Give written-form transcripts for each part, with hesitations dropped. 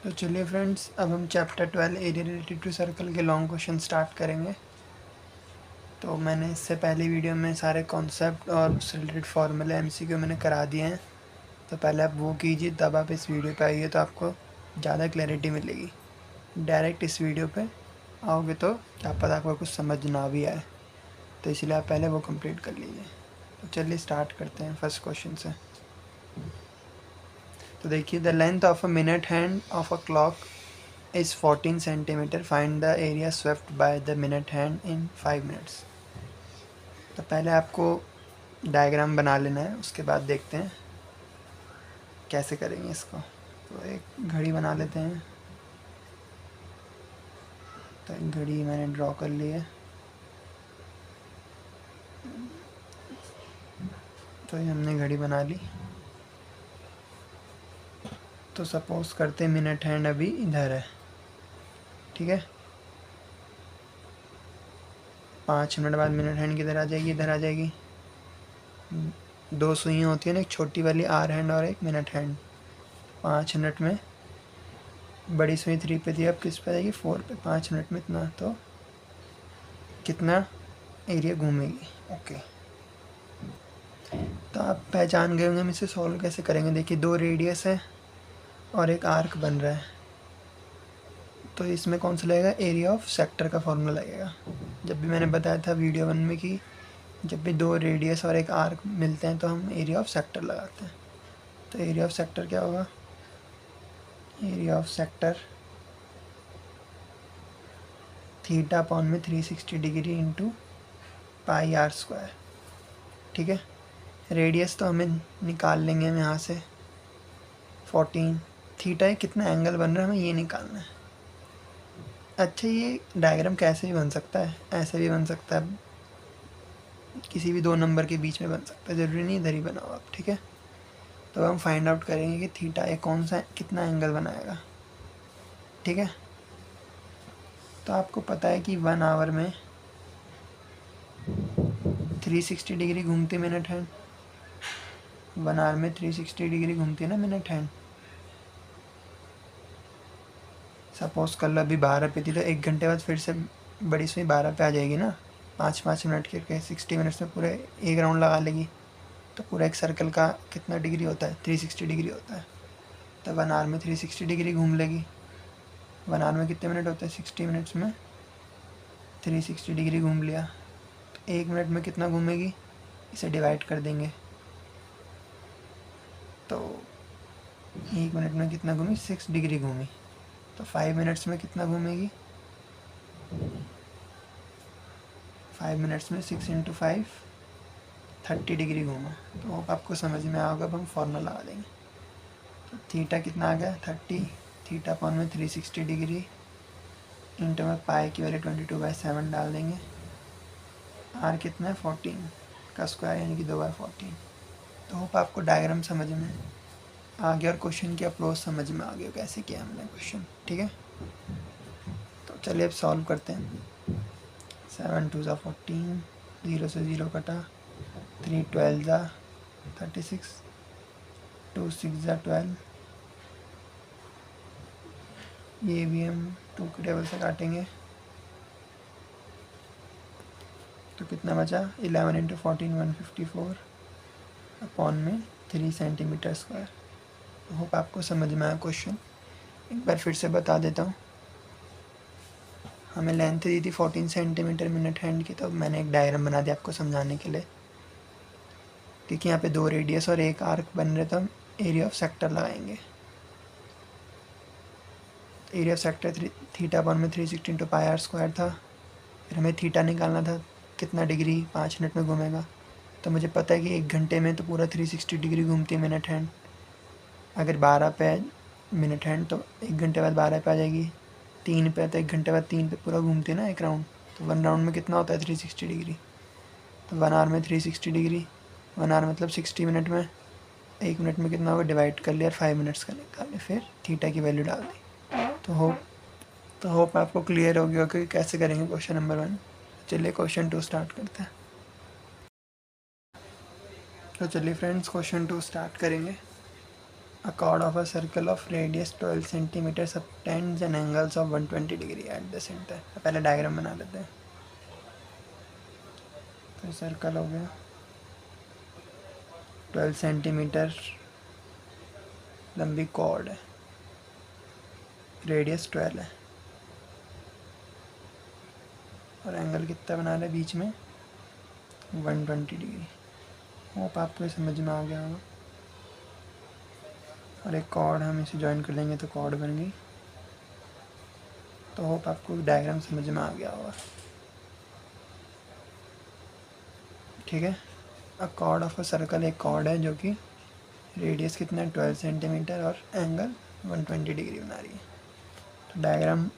तो चलिए फ्रेंड्स, अब हम chapter 12 area related to circle के लॉन्ग क्वेश्चन स्टार्ट करेंगे। तो मैंने इससे पहली वीडियो में सारे कॉन्सेप्ट और उससे रिलेटेड फार्मूला एमसीक्यू मैंने करा दिए हैं। तो पहले आप वो कीजिए, तब आप इस वीडियो पे आइए तो आपको ज़्यादा क्लैरिटी मिलेगी। डायरेक्ट इस वीडियो पे आओगे तो क्या पता आपको कुछ समझ ना भी आए, तो इसलिए आप पहले वो कंप्लीट कर लीजिए। तो चलिए स्टार्ट करते हैं फर्स्ट क्वेश्चन से। तो देखिए, the length of a minute hand of a clock is 14 centimeter. Find the area swept by the minute hand in 5 minutes. तो पहले आपको डायग्राम बना लेना है, उसके बाद देखते हैं कैसे करेंगे इसको। तो एक घड़ी बना लेते हैं। तो एक घड़ी मैंने ड्रॉ कर ली है। तो ये हमने घड़ी बना ली। तो सपोज करते हैं मिनट हैंड अभी इधर है, ठीक है। 5 मिनट बाद मिनट हैंड किधर आ जाएगी, इधर आ जाएगी। दो सुइयाँ होती है ना, एक छोटी वाली आर हैंड और एक मिनट हैंड। 5 मिनट में बड़ी सुई 3 पे थी, अब किस पे जाएगी, 4 पे। 5 मिनट में इतना, तो कितना एरिया घूमेगी। ओके, तो आप पहचान गए होंगे हम इसे सॉल्व कैसे करेंगे। देखिए, 2 रेडियस है और एक आर्क बन रहा है, तो इसमें कौन सा लगेगा, एरिया ऑफ सेक्टर का फॉर्मूला लगेगा। जब भी मैंने बताया था वीडियो 1 में कि जब भी 2 रेडियस और एक आर्क मिलते हैं तो हम एरिया ऑफ सेक्टर लगाते हैं। तो एरिया ऑफ सेक्टर क्या होगा, area of sector theta upon में 360 degree into pi r square, ठीक है। रेडियस तो हमें निकाल लेंगे हम यहाँ से 14। थीटा है, कितना एंगल बन रहा है हमें ये निकालना है। अच्छा, ये डायग्राम कैसे भी बन सकता है, ऐसे भी बन सकता है, किसी भी 2 नंबर के बीच में बन सकता है, ज़रूरी नहीं इधर ही बनाओ आप, ठीक है। तो हम फाइंड आउट करेंगे कि थीटा ए कौन सा कितना एंगल बनाएगा, ठीक है। तो आपको पता है कि 1 आवर में 360 डिग्री घूमती मिनट हैंड। 1 आवर में 360 डिग्री घूमती है ना मिनट हैंड। सपोज कर लो अभी 12 पे थी, तो 1 घंटे बाद फिर से बड़ी सुई 12 पे आ जाएगी ना। 5-5 मिनट के 60 मिनट्स में पूरे एक राउंड लगा लेगी। तो पूरा एक सर्कल का कितना डिग्री होता है, 360 डिग्री होता है। तो 1 आवर में 360 डिग्री घूम लेगी। 1 आवर में कितने मिनट होते हैं, 60 मिनट्स में 360 डिग्री घूम लिया। तो 1 मिनट में कितना घूमेगी, इसे डिवाइड कर देंगे। तो 1 मिनट में कितना घूमी, 6 डिग्री घूमी। तो 5 मिनट्स में कितना घूमेगी, 5 मिनट्स में 6 इंटू 5 30 डिग्री घूमा। तो आपको समझ में आएगा। अब हम फॉर्मूला लगा देंगे। तो थीटा कितना आ गया, 30। थीटा अपॉन में 360 डिग्री इंटू में पाई की वैल्यू 22/7 डाल देंगे। आर कितना है, 14 का स्क्वायर, यानी कि 2/14। तो होप आपको डायग्राम समझ में आ गया और क्वेश्चन की अप्रोच समझ में आ गया कैसे किया हमने क्वेश्चन, ठीक है। तो चलिए अब सॉल्व करते हैं। 7 2 14, 0 से 0 कटा, 3 12 36, 2 6 12। ये भी हम 2 के टेबल से काटेंगे तो कितना बचा, 11 इंटू 14 154 अपॉन में 3 सेंटीमीटर स्क्वायर। होप आपको समझ में आया क्वेश्चन। एक बार फिर से बता देता हूँ। हमें लेंथ दी थी 14 सेंटीमीटर मिनट हैंड की, तो मैंने एक डायग्राम बना दिया आपको समझाने के लिए, क्योंकि यहाँ पे 2 रेडियस और एक आर्क बन रहे, तो हम एरिया ऑफ सेक्टर लगाएंगे। Area of sector theta upon में 360 इंटू पाई आर स्क्वायर था। फिर हमें थीटा निकालना था, कितना डिग्री 5 मिनट में घूमेगा। तो मुझे पता है कि 1 घंटे में तो पूरा 360 डिग्री घूमती है मिनट हैंड। अगर 12 पे मिनट हैंड तो 1 घंटे बाद 12 पे आ जाएगी। 3 पे तो 1 घंटे बाद 3 पे पूरा घूमती है ना एक राउंड। तो 1 राउंड में कितना होता है, 360 डिग्री। तो 1 आवर में 360 डिग्री, 1 आवर मतलब 60 मिनट में। 1 मिनट में कितना होगा, डिवाइड कर लिया और 5 मिनट्स का निकाले, फिर थीटा की वैल्यू डाल दी। तो होप आपको क्लियर हो गया कि कैसे करेंगे क्वेश्चन नंबर 1। चलिए क्वेश्चन 2 स्टार्ट करते हैं। तो चलिए फ्रेंड्स, क्वेश्चन 2 स्टार्ट करेंगे। A chord of a circle of radius 12 centimetre subtends an angles of 120 degree at the center। पहले डायग्राम बना लेते हैं। तो सर्कल हो गया, 12 सेंटीमीटर लंबी कॉर्ड है, रेडियस 12 है, और एंगल कितना बना रहा है बीच में 120 डिग्री। होप आपको समझ में आ गया होगा। और एक कॉर्ड हम इसे ज्वाइन कर देंगे तो कॉर्ड बन गई। तो होप आपको डायग्राम समझ में आ गया होगा। ठीक है। अ कॉर्ड ऑफ अ सर्कल एक कॉर्ड है जो कि रेडियस कितना है 12 सेंटीमीटर और एंगल 120 डिग्री बना रही है। तो डायग्राम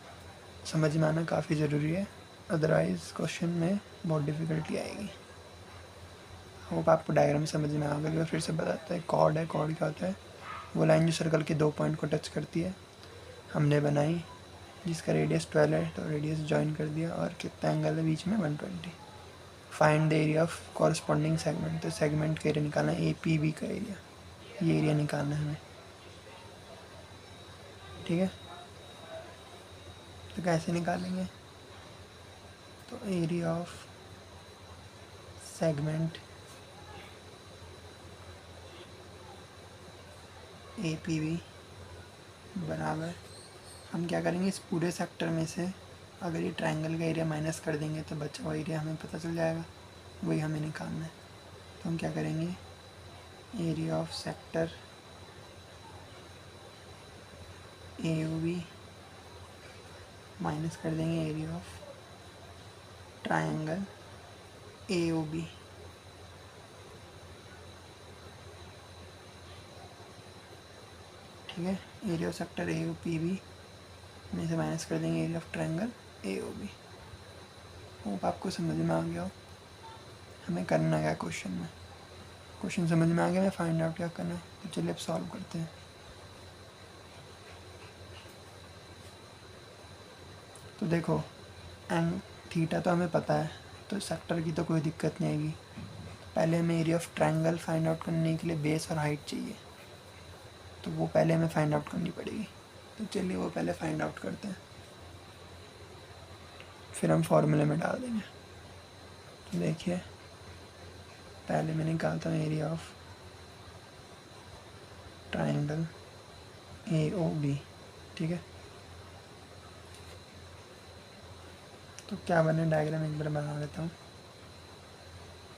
समझ में आना काफ़ी ज़रूरी है, अदरवाइज़ क्वेश्चन में बहुत डिफ़िकल्टी आएगी। होप आपको डायग्राम समझ में आ गया। फिर से बताता है, कॉर्ड है, कॉर्ड क्या होता है, वो लाइन जो सर्कल के 2 पॉइंट को टच करती है, हमने बनाई, जिसका रेडियस 12 है, तो रेडियस ज्वाइन कर दिया, और कितना एंगल है बीच में 120। Find the area of corresponding segment, तो सेगमेंट का एरिया निकालना है, APB का एरिया, ये एरिया निकालना है हमें। ठीक है, तो कैसे निकालेंगे, तो एरिया ऑफ सेगमेंट APB बराबर, हम क्या करेंगे, इस पूरे सेक्टर में से अगर ये ट्रायंगल का एरिया माइनस कर देंगे तो बचा हुआ एरिया हमें पता चल जाएगा, वही हमें निकालना है। तो हम क्या करेंगे, area of sector AOB minus कर देंगे एरिया ऑफ ट्रायंगल AOB। ठीक है, एरिया ऑफ सेक्टर AOPB में से माइनस कर देंगे area of triangle AOB। Hope आपको समझ में आ गया हो हमें करना क्या क्वेश्चन में। क्वेश्चन समझ में आ गया, मैं फाइंड आउट क्या करना है। तो चलिए अब सॉल्व करते हैं। तो देखो, एंड थीटा तो हमें पता है, तो सेक्टर की तो कोई दिक्कत नहीं आएगी। पहले हमें area of triangle find out करने के लिए बेस और हाइट चाहिए, तो वो पहले हमें फाइंड आउट करनी पड़ेगी। तो चलिए वो पहले फाइंड आउट करते हैं, फिर हम फॉर्मूले में डाल देंगे। तो देखिए, पहले मैं निकालता हूँ एरिया ऑफ ट्रायंगल AOB। ठीक है, तो क्या बने, डायग्राम एक बार बना लेता हूँ।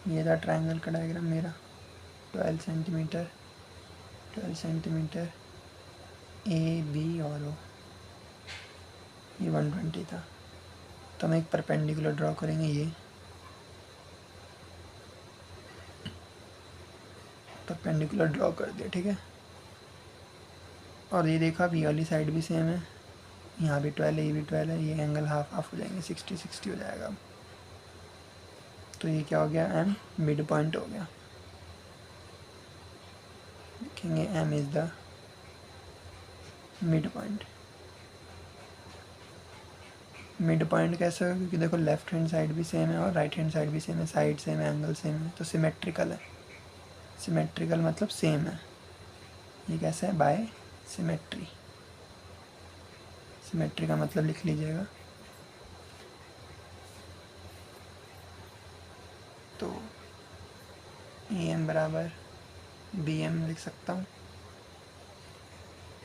ये था ट्रायंगल का डायग्राम मेरा, 12 सेंटीमीटर 12 सेंटीमीटर AB और O, ये 120 था। तो हम एक परपेंडिकुलर ड्रॉ करेंगे, ये परपेंडिकुलर ड्रॉ कर दिया। ठीक है, और ये देखा अब ये वाली साइड भी सेम है, यहाँ भी 12 है, ये भी 12 है, ये एंगल हाफ हाफ हो जाएंगे, 60-60 हो जाएगा। तो ये क्या हो गया, M मिड पॉइंट हो गया। देखेंगे M is the mid point. Mid point कैसे होगा, क्योंकि देखो लेफ्ट हैंड साइड भी सेम है और राइट हैंड साइड भी सेम है, साइड सेम है, एंगल सेम है, तो सिमेट्रिकल है। सिमेट्रिकल मतलब सेम है। ये कैसे है, बाय सिमेट्री। सिमेट्री का मतलब लिख लीजिएगा। तो AM बराबर BM लिख सकता हूँ,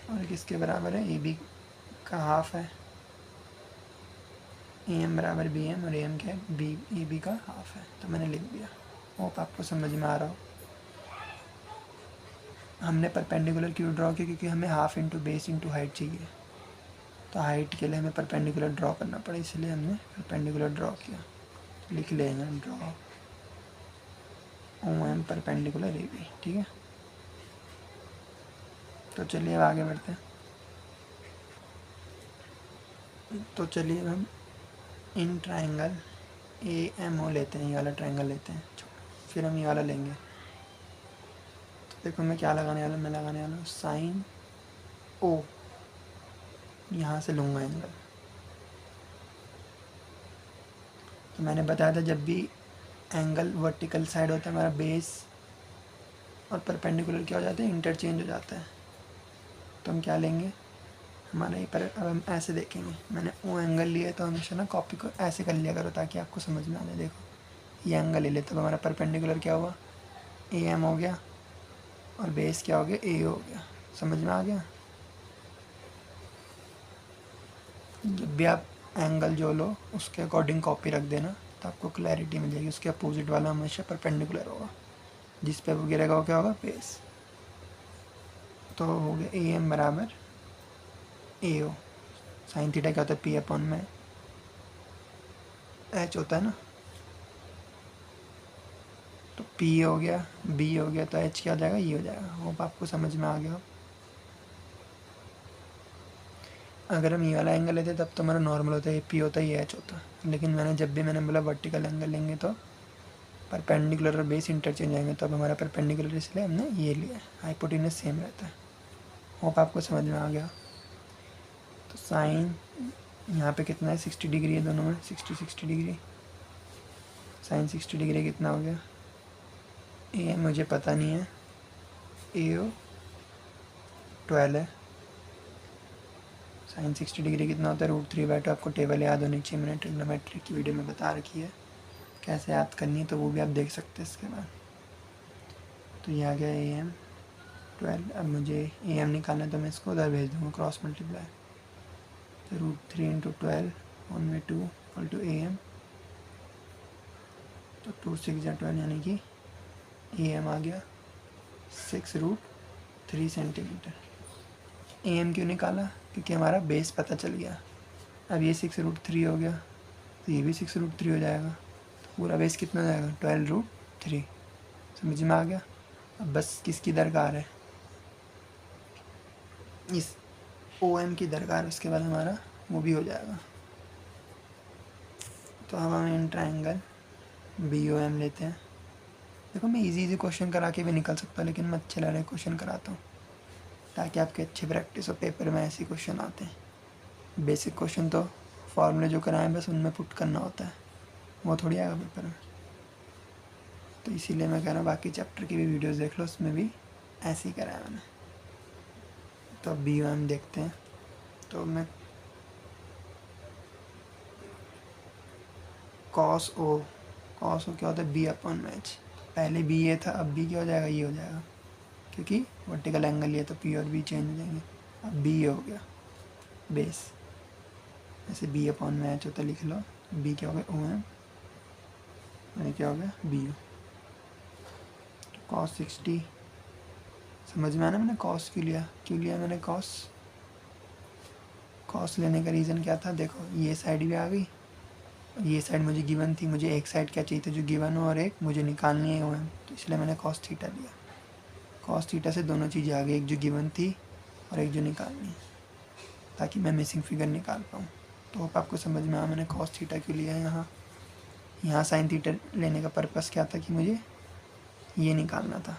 और किसके बराबर है, AB का हाफ है। AM बराबर BM और AM क्या है, AB का हाफ है। तो मैंने लिख दिया। होप आपको समझ में आ रहा हो। हमने परपेंडिकुलर क्यों ड्रॉ किया, क्योंकि हमें half into base into height चाहिए, तो हाइट के लिए हमें परपेंडिकुलर ड्रॉ करना पड़ा, इसलिए हमने परपेंडिकुलर ड्रॉ किया। लिख लेंगे ड्रॉ OM परपेंडिकुलर AB। ठीक है, तो चलिए अब आगे बढ़ते हैं। तो चलिए हम इन ट्रायंगल AMO लेते हैं, ये वाला ट्रायंगल लेते हैं, फिर हम ये वाला लेंगे। तो देखो मैं क्या लगाने वाला हूँ, मैं लगाने वाला हूँ साइन O, यहाँ से लूँगा एंगल। तो मैंने बताया था जब भी एंगल वर्टिकल साइड होता है हमारा बेस और परपेंडिकुलर क्या हो जाता है, इंटरचेंज हो जाता है। तो हम क्या लेंगे, हमारा ये पर अब हम ऐसे देखेंगे, मैंने ओ एंगल लिया तो हमेशा ना कॉपी को ऐसे कर लिया करो ताकि आपको समझ में आने। देखो ये एंगल ले ले, तब हमारा परपेंडिकुलर क्या हुआ, ए एम हो गया, और बेस क्या हो गया, ए हो गया। समझ में आ गया। जब भी आप एंगल जो लो उसके अकॉर्डिंग कॉपी रख देना तो आपको क्लैरिटी मिल जाएगी। उसके अपोजिट वाला हमेशा परपेंडिकुलर होगा, जिस पे वो गिरेगा वो क्या होगा, बेस। तो हो गया ए एम बराबर ए ओ। साइन थीटा क्या होता है, पी अपॉन में एच होता है ना, तो पी हो गया, बी हो गया, तो एच क्या हो जाएगा, ई हो जाएगा। होप आपको समझ में आ गया। अगर हम ये वाला एंगल लेते तब तो हमारा नॉर्मल होता है, ये पी होता है, ये एच होता है। लेकिन मैंने बोला वर्टिकल एंगल लेंगे तो परपेंडिकुलर और बेस इंटरचेंज आएंगे, तो अब हमारा परपेंडिकुलर इसलिए हमने ये लिया, हाइपोटेनस सेम रहता है। होप आपको समझ में आ गया। तो साइन यहाँ पे कितना है, 60 डिग्री है दोनों में, 60 डिग्री। साइन 60 डिग्री कितना हो गया, ए मुझे पता नहीं है, ए ओ 12 है। साइन 60 डिग्री कितना होता है, √3/2। आपको टेबल याद होनी चाहिए, मैंने ट्रिग्नोमेट्री की वीडियो में बता रखी है कैसे याद करनी है, तो वो भी आप देख सकते हैं इसके बाद। तो ये आ गया ए एम 12। अब मुझे ए एम निकालना है तो मैं इसको उधर भेज दूँगा, क्रॉस मल्टीप्लाई। तो √3 × 12 1/2 इक्वल टू ए एम। तो 2 6 या 12 यानी कि ए एम आ गया 6√3 सेंटीमीटर। ए एम क्यों निकाला, क्योंकि हमारा बेस पता चल गया। अब ये 6√3 हो गया, तो ये भी 6√3 हो जाएगा। तो पूरा बेस कितना हो जाएगा, 12√3। समझ में आ गया। अब बस किसकी दरकार है, इस ओ एम की दरकार, उसके बाद हमारा वो भी हो जाएगा। तो अब हम इन ट्राइंगल बी ओ एम लेते हैं। देखो मैं इजी क्वेश्चन करा के भी निकल सकता हूँ, लेकिन मैं अच्छे लग रहे क्वेश्चन कराता हूँ ताकि आपके अच्छे प्रैक्टिस हो, पेपर में ऐसे क्वेश्चन आते हैं। बेसिक क्वेश्चन तो फॉर्मूले जो कराएं बस उनमें पुट करना होता है, वो थोड़ी आएगा पेपर में। तो इसीलिए मैं कह रहा हूँ बाकी चैप्टर की भी वीडियोस देख लो, उसमें भी ऐसे ही कराया मैंने। तो अब बी ओ एम देखते हैं। तो मैं कॉस ओ क्या होता है, बी अपॉन एच। पहले बी ए था, अब बी क्या हो जाएगा, ये हो जाएगा, क्योंकि वर्टिकल एंगल ये तो पी और बी चेंज हो जाएंगे। अब बी हो गया बेस, ऐसे बी अपॉन में एच होता है, लिख लो। बी क्या हो गया, ओ एम, यानी क्या हो गया, बी ओ। कॉस 60 समझ में आना, मैंने कॉस क्यों लिया मैंने कॉस लेने का रीज़न क्या था, देखो ये साइड भी आ गई, ये साइड मुझे गिवन थी, मुझे एक साइड क्या चाहिए था जो गिवन हो, और एक मुझे निकालनी है ओ एम, तो इसलिए मैंने कॉस थीटा लिया। कॉस थीटा से दोनों चीज़ें आ गई, एक जो गिवन थी और एक जो निकालनी है, ताकि मैं मिसिंग फिगर निकाल पाऊँ। तो होप आपको समझ में आया मैंने कॉस थीटा क्यों लिया है। यहाँ साइन थीटा लेने का पर्पस क्या था कि मुझे ये निकालना था।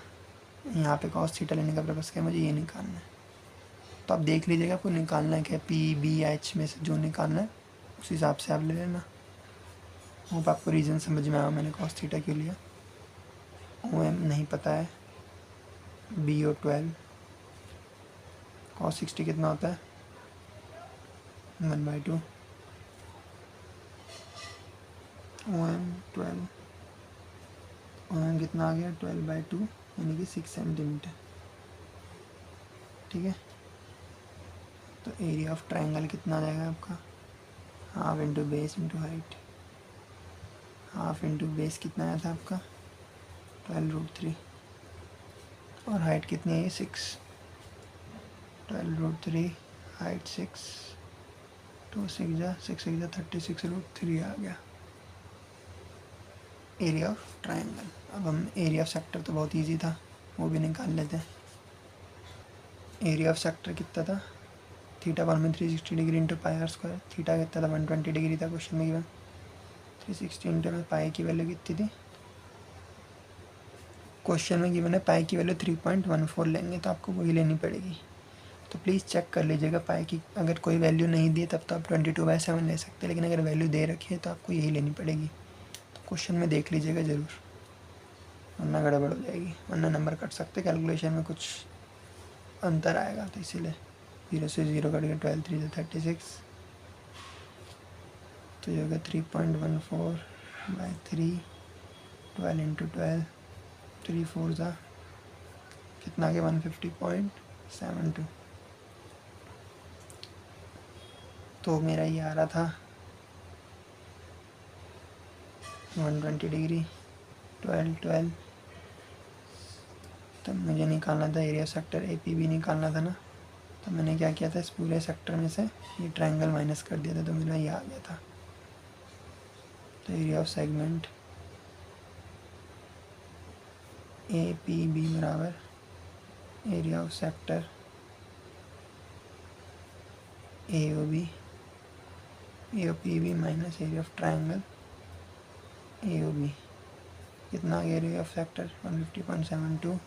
यहाँ पे कॉस थीटा लेने का पर्पस क्या है, मुझे ये निकालना है। तो आप देख लीजिएगा आपको निकालना है क्या, पी बी एच में से जो निकालना है उस हिसाब से आप ले लेना। होप आपको रीज़न समझ में आया मैंने कॉस थीटा क्यों लिया। ओ एम नहीं पता है, बी ओ 12, कॉस 60 कितना होता है, 1/2, ओ एम 12, ओ एम कितना आ गया 12/2 यानी कि 6 सेंटीमीटर। ठीक है, तो एरिया ऑफ ट्राइंगल कितना आ जाएगा आपका, half into base into height. Half into base कितना आया था आपका 12√3, और हाइट कितनी है, 6। 12√3 हाइट 6, 2 6 जा 36√3 आ गया एरिया ऑफ ट्राइंगल। अब हम एरिया ऑफ सेक्टर तो बहुत इजी था, वो भी निकाल लेते हैं। एरिया ऑफ सेक्टर कितना था, थीटा 1 में 360 degree into pi r square. Theta कितना था, 120 डिग्री था क्वेश्चन में गिवन। 360 इंटू में पाई की वैल्यू कितनी थी, क्वेश्चन में गिवन है पाई की वैल्यू 3.14 लेंगे, तो आपको वही लेनी पड़ेगी। तो प्लीज़ चेक कर लीजिएगा पाई की, अगर कोई वैल्यू नहीं दी तब तो आप 22/7 ले सकते हैं, लेकिन अगर वैल्यू दे रखी है तो आपको यही लेनी पड़ेगी। तो क्वेश्चन में देख लीजिएगा ज़रूर, वरना गड़बड़ हो जाएगी, वरना नंबर कट सकते, कैलकुलेशन में कुछ अंतर आएगा, तो इसीलिए 0 से 0 कट गया, 12 3 से 36, तो ये होगा 3.14/3, 12 इंटू 12, 3 4 ज़ा कितना आ गया, 150.72। तो मेरा ये आ रहा था 120 डिग्री, 12 12। तब मुझे निकालना था एरिया सेक्टर AP भी निकालना था ना, तो मैंने क्या किया था, इस पूरे सेक्टर में से ये ट्रायंगल माइनस कर दिया था, तो मेरा ये आ गया था। तो एरिया ऑफ सेगमेंट APB बराबर area of sector AOPB minus area of triangle AOB। कितना एरिया ऑफ सेक्टर 150.72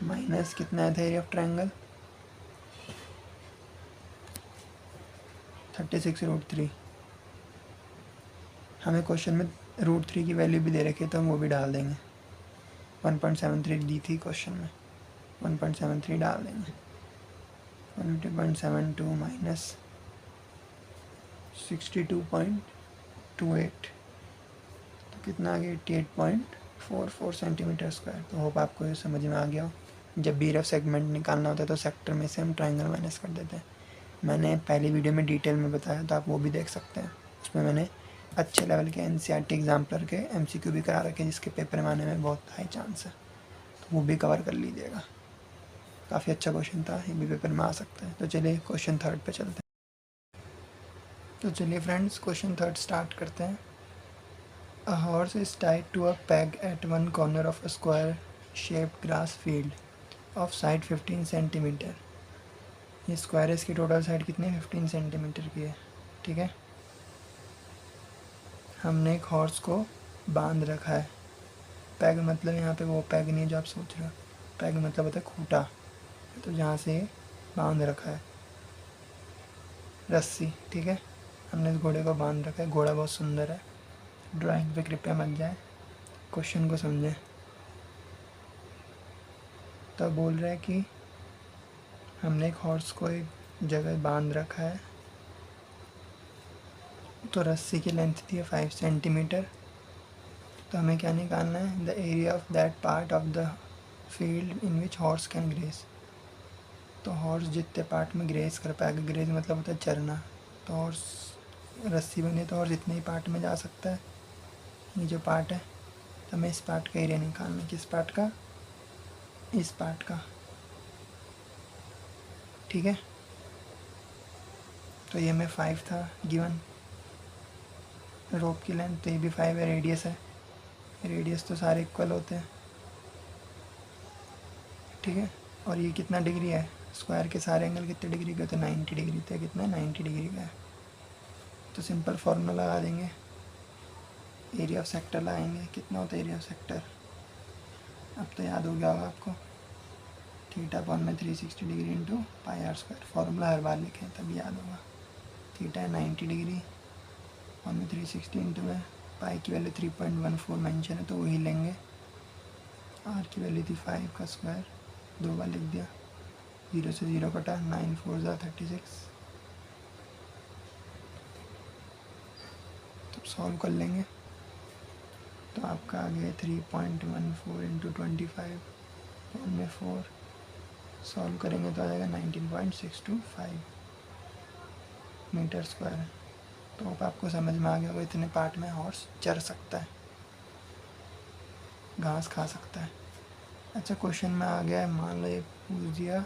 माइनस कितना आया था एरिया ऑफ ट्रायंगल 36√3। हमें क्वेश्चन में √3 की वैल्यू भी दे रखी है, तो हम वो भी डाल देंगे। 1.73 दी थी क्वेश्चन में, 1.73 डाल देंगे। 150.72 माइनस 62.28, तो कितना आ गया 88.44 सेंटीमीटर स्क्वायर। तो होप आपको ये समझ में आ गया हो। जब भी रफ सेगमेंट निकालना होता है तो सेक्टर में से हम ट्रायंगल माइनस कर देते हैं। मैंने पहली वीडियो में डिटेल में बताया, तो आप वो भी देख सकते हैं। उसमें मैंने अच्छे लेवल के NCERT एग्जाम्पलर के MCQ भी करा रखे हैं, जिसके पेपर में आने में बहुत हाई चांस है, तो वो भी कवर कर लीजिएगा। काफ़ी अच्छा क्वेश्चन था, ये भी पेपर में आ सकता है। तो चलिए क्वेश्चन थर्ड पे चलते हैं। तो चलिए फ्रेंड्स, क्वेश्चन थर्ड स्टार्ट करते हैं। A horse is tied to a peg at one corner of a square shaped grass field of side 15 centimetre. ये स्क्वायर है, इसकी टोटल साइड कितनी 15 सेंटीमीटर की है, ठीक है। हमने एक हॉर्स को बांध रखा है। पैग मतलब यहाँ पे वो पैग नहीं है जो आप सोच रहे हो, पैग मतलब होता है खूंटा, तो जहाँ से बांध रखा है रस्सी, ठीक है। हमने इस घोड़े को बांध रखा है, घोड़ा बहुत सुंदर है। ड्राइंग पे कृपया मत जाए, क्वेश्चन को समझें। तो बोल रहा है कि हमने एक हॉर्स को एक जगह बांध रखा है, तो रस्सी की लेंथ थी 5 सेंटीमीटर। तो हमें क्या निकालना है, the area of that part of the field in which horse can grace. तो हॉर्स जितने पार्ट में ग्रेस कर पाएगा, ग्रेस मतलब होता है चरना, तो हॉर्स रस्सी बनी तो हॉर्स इतने ही पार्ट में जा सकता है। ये जो पार्ट है, तो हमें इस पार्ट का एरिया निकालना है। किस पार्ट का, इस पार्ट का, ठीक है। तो ये में 5 था गिवन, रोप की लेंथ, तो ये भी 5 है, रेडियस है, रेडियस तो सारे इक्वल होते हैं, ठीक है। और ये कितना डिग्री है, स्क्वायर के सारे एंगल कितने डिग्री के, तो 90 डिग्री थे, कितना 90 डिग्री का है। तो सिंपल फार्मूला लगा देंगे, एरिया ऑफ सेक्टर लगाएंगे। कितना होता है एरिया ऑफ सेक्टर, अब तो याद हो गया होगा आपको, थीटा अपॉन में 360 degree into pi r square. Formula हर बार लिखें तब याद होगा। थीटा है 90 डिग्री, अपॉन में 360 इंटू में पाई की वैल्यू 3.14 मेंशन है, तो वही लेंगे। आर की वैल्यू थी 5 का स्क्वायर, 2 बार लिख दिया, 0 से 0 कटा, 9 4 ज़ा 36। तब सॉल्व कर लेंगे, तो आपका आ गया 3.14 इंटू 25 में 4, सॉल्व करेंगे तो आ जाएगा 19.625 मीटर स्क्वायर। तो अब आपको समझ में आ गया होगा, इतने पार्ट में हॉर्स चर सकता है, घास खा सकता है। अच्छा, क्वेश्चन में आ गया है, मान लो ये पूछ दिया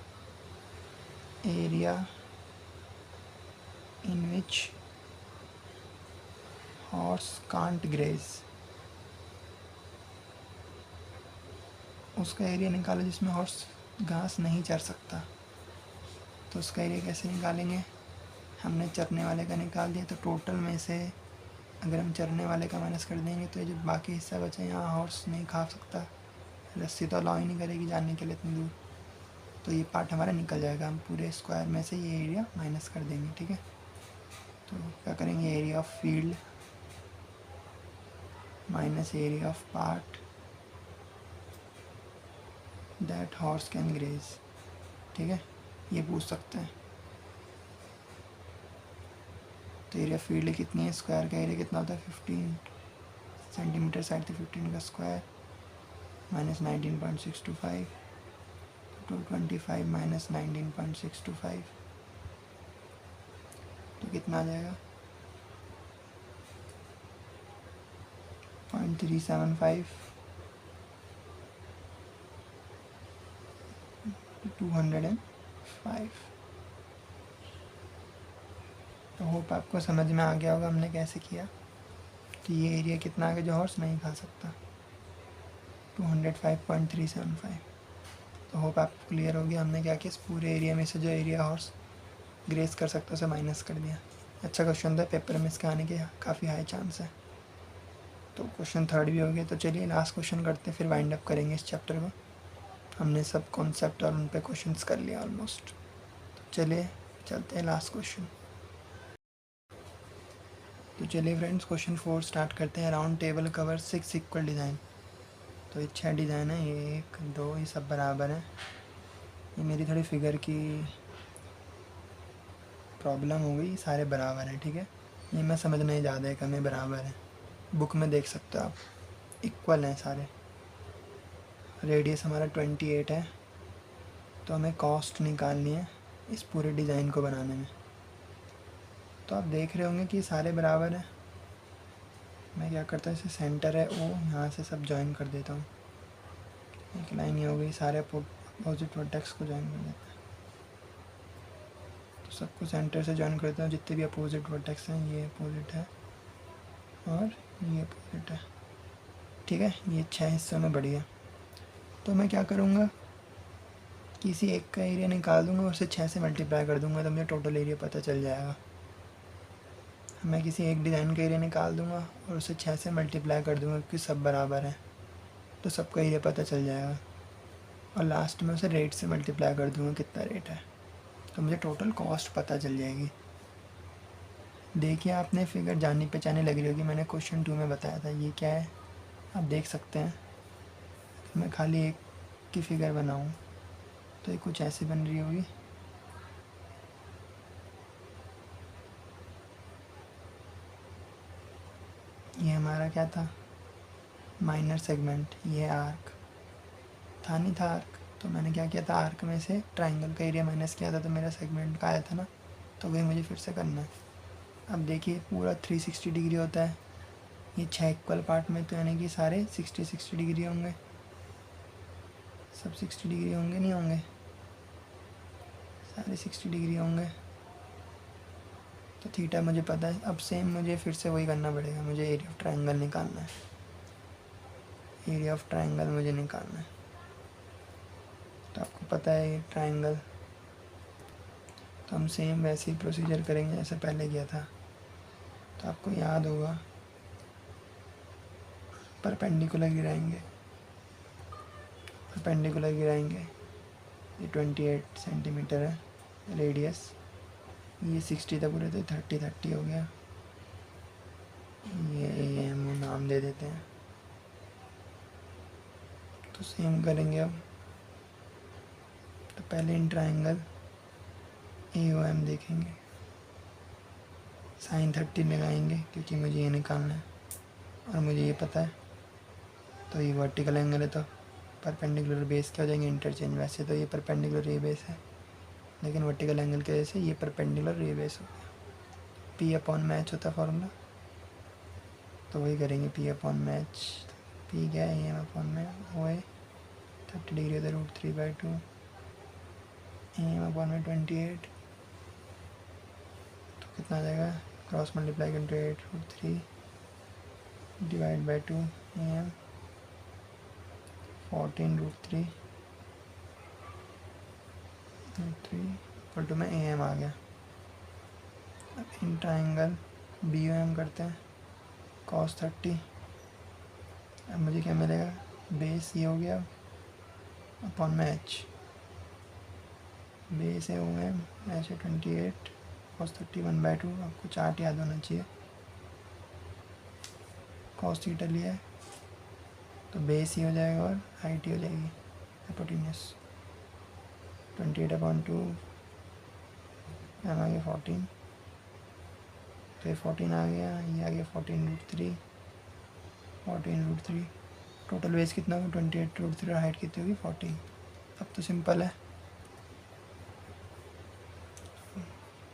area in which horse can't graze. उसका एरिया निकालो जिसमें हॉर्स घास नहीं चर सकता। तो उसका एरिया कैसे निकालेंगे, हमने चरने वाले का निकाल दिया, तो टोटल में से अगर हम चरने वाले का माइनस कर देंगे, तो ये जो बाकी हिस्सा बचा, यहाँ हॉर्स नहीं खा सकता, रस्सी तो अलाउ ही नहीं करेगी जाने के लिए इतनी दूर, तो ये पार्ट हमारा निकल जाएगा। हम पूरे स्क्वायर में से ये एरिया माइनस कर देंगे, ठीक है। तो क्या करेंगे, area of field minus area of part that horse can graze, ठीक है। ये पूछ सकते हैं। तो एरिया फील्ड कितनी है, स्क्वायर का एरिया कितना होता है 15 सेंटीमीटर साइड से 15 का स्क्वायर माइनस 19.625, 225 माइनस 19.625 तो कितना आ जाएगा 0.375 205। तो होप आपको समझ में आ गया होगा हमने कैसे किया कि ये एरिया कितना आगे जो हॉर्स नहीं खा सकता 205.375। तो होप आपको क्लियर हो गया हमने क्या किया, इस पूरे एरिया में से जो एरिया हॉर्स ग्रेस कर सकता है उसे माइनस कर दिया। अच्छा क्वेश्चन था, पेपर में इसके आने के काफ़ी हाई चांस है। तो क्वेश्चन थर्ड भी हो गया। तो चलिए लास्ट क्वेश्चन करते हैं, फिर वाइंड अप करेंगे इस चैप्टर को। हमने सब कॉन्सेप्ट और उन पे क्वेश्चंस कर लिया ऑलमोस्ट। तो चलिए चलते हैं लास्ट क्वेश्चन। तो चलिए फ्रेंड्स क्वेश्चन 4 स्टार्ट करते हैं। Round table cover 6 equal design. तो ये 6 डिज़ाइन है, ये 1 2 ये सब बराबर है। ये मेरी थोड़ी फिगर की प्रॉब्लम हो गई, सारे बराबर हैं ठीक है। ये मैं समझना ही ज़्यादा है, कम है बराबर है, बुक में देख सकते हो आप, इक्वल हैं सारे। रेडियस हमारा 28 है। तो हमें कॉस्ट निकालनी है इस पूरे डिज़ाइन को बनाने में। तो आप देख रहे होंगे कि सारे बराबर हैं। मैं क्या करता हूँ, इसे सेंटर है ओ, यहाँ से सब ज्वाइन कर देता हूँ। एक लाइन ये हो गई, सारे अपोजिट वर्टेक्स को ज्वाइन कर देता है। तो सबको सेंटर से ज्वाइन करता हूँ, जितने भी अपोजिट वर्टेक्स हैं ये अपोजिट है और ये अपोजिट है ठीक है। ये 6 हिस्सों में बढ़िया। तो मैं क्या करूँगा, किसी एक का एरिया निकाल दूँगा और उसे 6 से मल्टीप्लाई कर दूँगा, तो मुझे टोटल एरिया पता चल जाएगा। मैं किसी एक डिज़ाइन का एरिया निकाल दूँगा और उसे 6 से मल्टीप्लाई कर दूँगा क्योंकि सब बराबर है, तो सबका एरिया पता चल जाएगा। और लास्ट में उसे रेट से मल्टीप्लाई कर दूँगा कितना रेट है, तो मुझे टोटल कॉस्ट पता चल जाएगी। देखिए आपने फिगर जाननी पहचानी लग रही होगी, मैंने क्वेश्चन 2 में बताया था। ये क्या है आप देख सकते हैं। मैं खाली एक की फिगर बनाऊँ तो ये कुछ ऐसी बन रही होगी। ये हमारा क्या था, माइनर सेगमेंट। ये आर्क था, नहीं था आर्क, तो मैंने क्या किया था, आर्क में से ट्राइंगल का एरिया माइनस किया था, तो मेरा सेगमेंट का आया था ना, तो वही मुझे फिर से करना है। अब देखिए पूरा 360 डिग्री होता है। ये 6 इक्वल पार्ट में, तो यानी कि सारे 60 डिग्री होंगे। सब 60 डिग्री होंगे नहीं होंगे, सारे 60 डिग्री होंगे। तो थीटा मुझे पता है। अब सेम मुझे फिर से वही करना पड़ेगा, मुझे एरिया ऑफ ट्राइंगल निकालना है। एरिया ऑफ ट्राइंगल मुझे निकालना है। तो आपको पता है ये ट्राइंगल, तो हम सेम वैसे ही प्रोसीजर करेंगे जैसे पहले किया था। तो आपको याद होगा परपेंडिकुलर गिराएंगे, परपेंडिकुलर गिराएंगे। ये 28 सेंटीमीटर है रेडियस, ये 60 था पूरे, तो 30 हो गया। ये हम नाम दे देते हैं। तो सेम करेंगे अब। तो पहले इन ट्राइंगल AOM देखेंगे, साइन 30 लगाएंगे क्योंकि मुझे ये निकालना है और मुझे ये पता है। तो ये वर्टिकल एंगल है, तो परपेंडिकुलर बेस क्या हो जाएंगे, इंटरचेंज। वैसे तो ये परपेंडिकुलर ये बेस है, लेकिन वर्टिकल एंगल की वजह से ये परपेंडिकुलर ये बेस हो गया। P अपॉन मैच होता है फॉर्मूला, तो वही करेंगे P अपॉन मैच। P क्या है, AM अपॉन में वो है 30 डिग्री होता है √3/2, AM अपॉन में 28, तो कितना आ जाएगा, क्रॉस मल्टीप्लाई करके 8 √3 divide by 2 AM 14 √3 equal to में AM आ गया। अब इन ट्राइंगल BOM करते हैं, cos 30। अब मुझे क्या मिलेगा, बेस ये हो गया अपॉन में H, बेस है OM, H है 28, cos 30 1/2। आपको चार्ट याद होना चाहिए। cos थीटा लिया है तो बेस ही हो जाएगा और हाइट ही हो जाएगी, हाइपोटेन्यूस 28/2 m आ गया 14, तो ये 14 आ गया, ये आ गया 14√3, 14√3। टोटल बेस कितना होगा 28√3 और हाइट कितनी होगी 14। अब तो सिंपल है,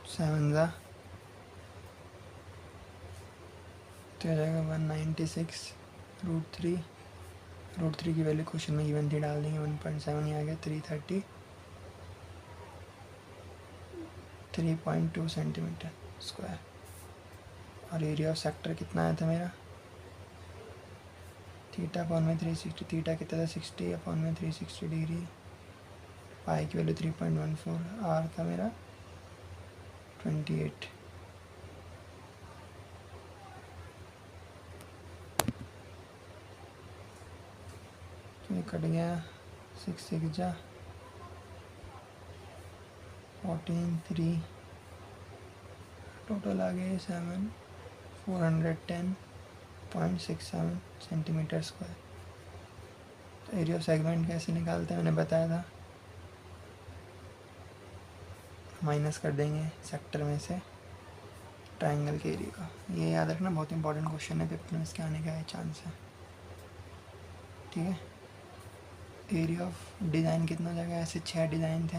7 ज़ा तो हो जाएगा 196√3। √3 की वैल्यू क्वेश्चन में गिवन थी, डाल देंगे 1.7, ये आ गया 3.2 सेंटीमीटर स्क्वायर। और एरिया ऑफ सेक्टर कितना आया था मेरा, थीटा अपॉन में 360, थीटा कितना था 60 अपॉन में 360 डिग्री, पाई की वैल्यू 3.14, आर था मेरा 28। तो ये कट गया, 6 6 जा 14, 3, टोटल आ गया 410.67 सेंटीमीटर स्क्वायर। तो एरिया ऑफ सेगमेंट कैसे निकालते हैं मैंने बताया था, माइनस कर देंगे सेक्टर में से ट्रायंगल के एरिया का। ये याद रखना, बहुत इंपॉर्टेंट क्वेश्चन है, पेपर में इसके आने का है चांस है, ठीक है। एरिया ऑफ डिज़ाइन कितना हो जाएगा, ऐसे 6 डिज़ाइन थे,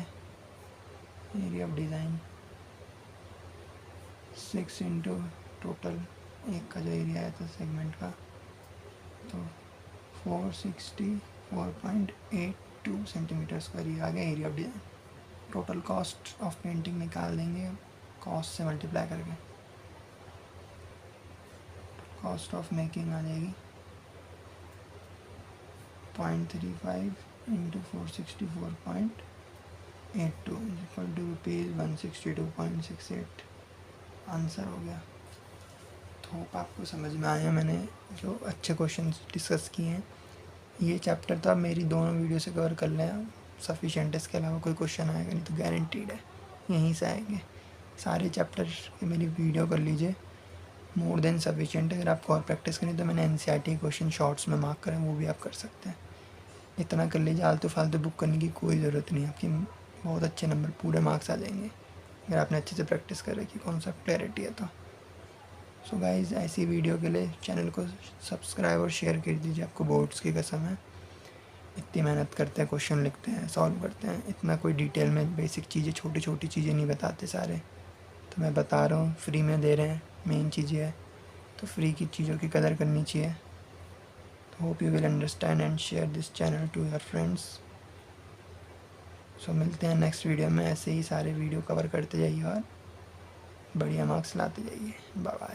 area of design 6 into total एक का जो एरिया है तो सेगमेंट का, तो 464.82 सेंटीमीटर स्क्वायर, ये आ गया area of design. Total cost of painting निकाल देंगे कॉस्ट से मल्टीप्लाई करके, कॉस्ट ऑफ मेकिंग आ जाएगी 0.35 इंटू 464.82 इक्वल टू ₹162.68 आंसर हो गया। तो होप आपको समझ में आया, मैंने जो अच्छे क्वेश्चन डिस्कस किए हैं। ये चैप्टर तो आप मेरी दोनों वीडियो से कवर कर लें, सफिशेंट, इसके अलावा कोई क्वेश्चन आएगा नहीं तो गारंटीड है यहीं से आएंगे। सारे चैप्टर की मेरी वीडियो कर लीजिए, मोर देन सफिशेंट। अगर आपको और प्रैक्टिस करनी तो मैंने NCERT क्वेश्चन शॉर्ट्स में मार्क करें, वो भी आप कर सकते हैं। इतना कर लीजिए, आलतू फालतू बुक करने की कोई ज़रूरत नहीं, आपकी बहुत अच्छे नंबर पूरे मार्क्स आ जाएंगे अगर आपने अच्छे से प्रैक्टिस कर रखी, कॉन्सेप्ट क्लैरिटी है तो। सो गाइज़, ऐसी वीडियो के लिए चैनल को सब्सक्राइब और शेयर कर दीजिए, आपको बोर्ड्स की कसम है। इतनी मेहनत करते हैं, क्वेश्चन लिखते हैं, सॉल्व करते हैं, इतना कोई डिटेल में बेसिक चीज़ें, छोटी छोटी चीज़ें नहीं बताते सारे, तो मैं बता रहा हूँ, फ्री में दे रहे हैं, मेन चीज़ें है तो फ्री की चीज़ों की कदर करनी चाहिए। तो hope you will understand and share this channel to your friends. So मिलते हैं नेक्स्ट वीडियो में, ऐसे ही सारे वीडियो कवर करते जाइए और बढ़िया मार्क्स लाते जाइए। Bye bye.